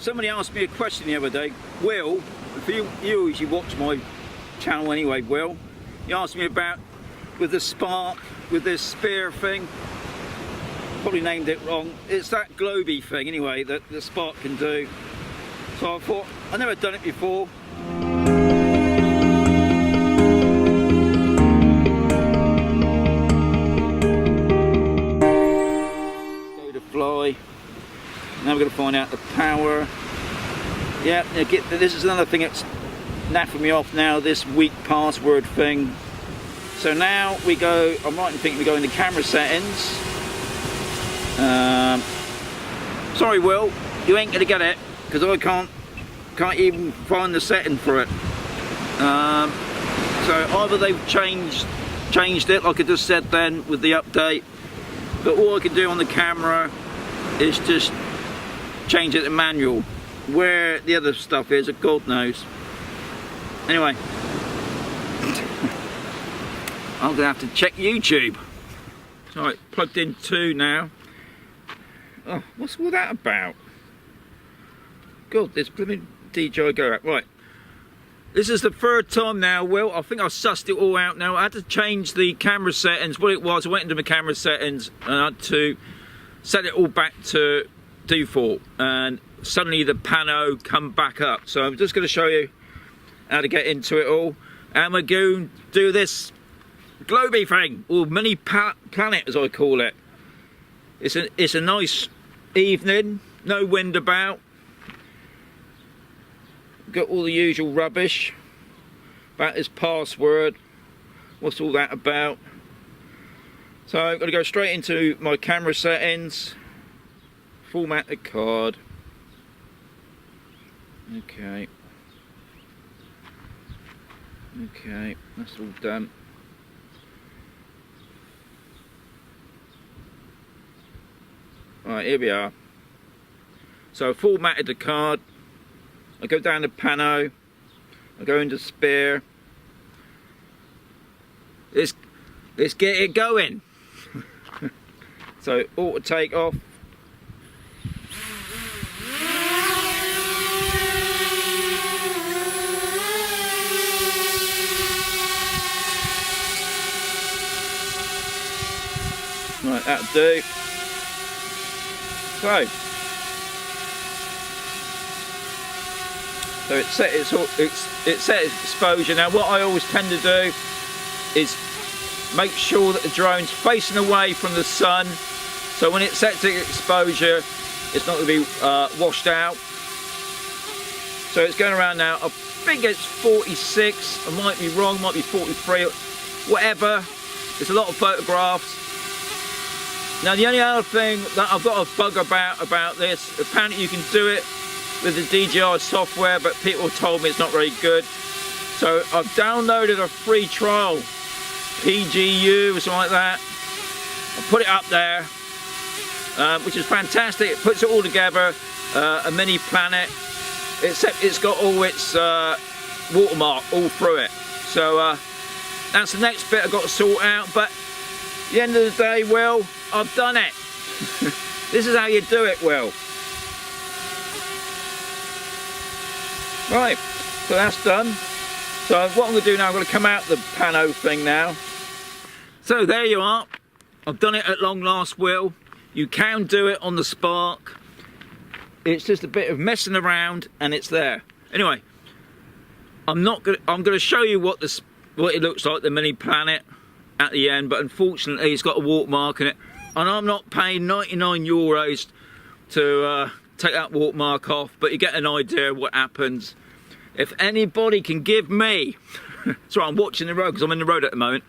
Somebody asked me a question the other day. Will, if you usually watch my channel anyway, Will, you asked me about with the Spark, with this spear thing. Probably named it wrong. It's that globy thing anyway that the Spark can do. So I thought, I've never done it before. Go to fly. Now we're going to find out the power. Yeah, this is another thing that's naffing me off now, this weak password thing. So now we go, I'm right in thinking we go into camera settings. Sorry Will, you ain't going to get it, because I can't even find the setting for it. So either they've changed it, like I just said then, with the update, but all I can do on the camera is just change it to manual. Where the other stuff is, God knows. Anyway, I'm gonna have to check YouTube. So right, plugged in 2 now. Oh, what's all that about? God, there's blooming DJI Go out. Right, this is the 3rd time now. Well, I think I sussed it all out now. I had to change the camera settings. What it was, I went into my camera settings and I had to set it all back to default, and suddenly the pano come back up. So I'm just going to show you how to get into it all, and we're going to do this globy thing, or mini planet as I call it. It's a nice evening, no wind about, got all the usual rubbish about this password, what's all that about. So I'm going to go straight into my camera settings, format the card. Okay, that's all done. Right, here we are. So I formatted the card. I go down to pano. I go into spare. Let's get it going. So auto take off. Right, that'll do. So it's set its exposure. Now what I always tend to do is make sure that the drone's facing away from the sun, so when it sets its exposure it's not going to be washed out. So it's going around now. I think it's 46, I might be wrong, might be 43, whatever. There's a lot of photographs. Now the only other thing that I've got a bug about this, apparently you can do it with the DJI software, but people told me it's not very good. So I've downloaded a free trial, PGU or something like that. I put it up there, which is fantastic. It puts it all together, a mini planet, except it's got all its watermark all through it. So that's the next bit I've got to sort out, but at the end of the day, well, I've done it. This is how you do it, Will. Right, so that's done. So what I'm going to do now, I'm going to come out the pano thing now. So there you are. I've done it at long last, Will. You can do it on the Spark. It's just a bit of messing around and it's there. Anyway, I'm going to show you what it looks like, the mini planet at the end, but unfortunately it's got a watermark in it, and I'm not paying 99 euros to take that watermark off, but you get an idea of what happens. If anybody can give me sorry, I'm watching the road because I'm in the road at the moment.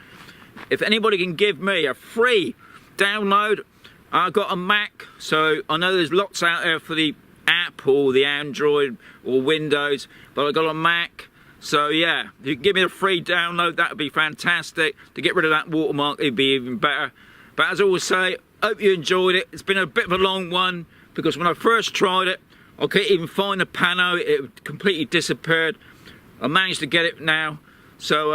If anybody can give me a free download, I've got a Mac, so I know there's lots out there for the app or the Android or Windows, but I've got a Mac. So yeah, if you can give me a free download, that would be fantastic. To get rid of that watermark, it'd be even better. But as I always say, hope you enjoyed it. It's been a bit of a long one, because when I first tried it, I couldn't even find the pano. It completely disappeared. I managed to get it now. So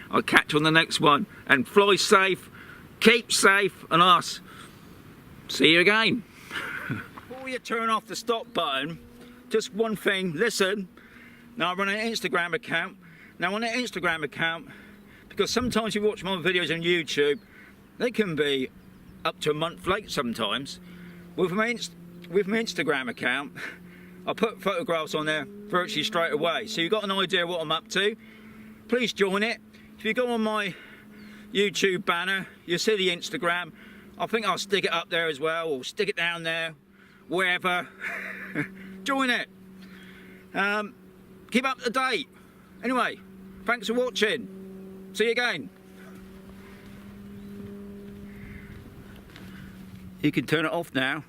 I'll catch you on the next one. And fly safe, keep safe, and us. See you again. before you turn off the stop button, just one thing, listen. Now I run an Instagram account. Now on an Instagram account, because sometimes you watch my videos on YouTube, they can be up to a month late sometimes. With my Instagram account, I put photographs on there virtually straight away. So you've got an idea what I'm up to. Please join it. If you go on my YouTube banner, you'll see the Instagram. I think I'll stick it up there as well, or stick it down there, wherever. Join it. Keep up to date. Anyway, thanks for watching. See you again. You can turn it off now.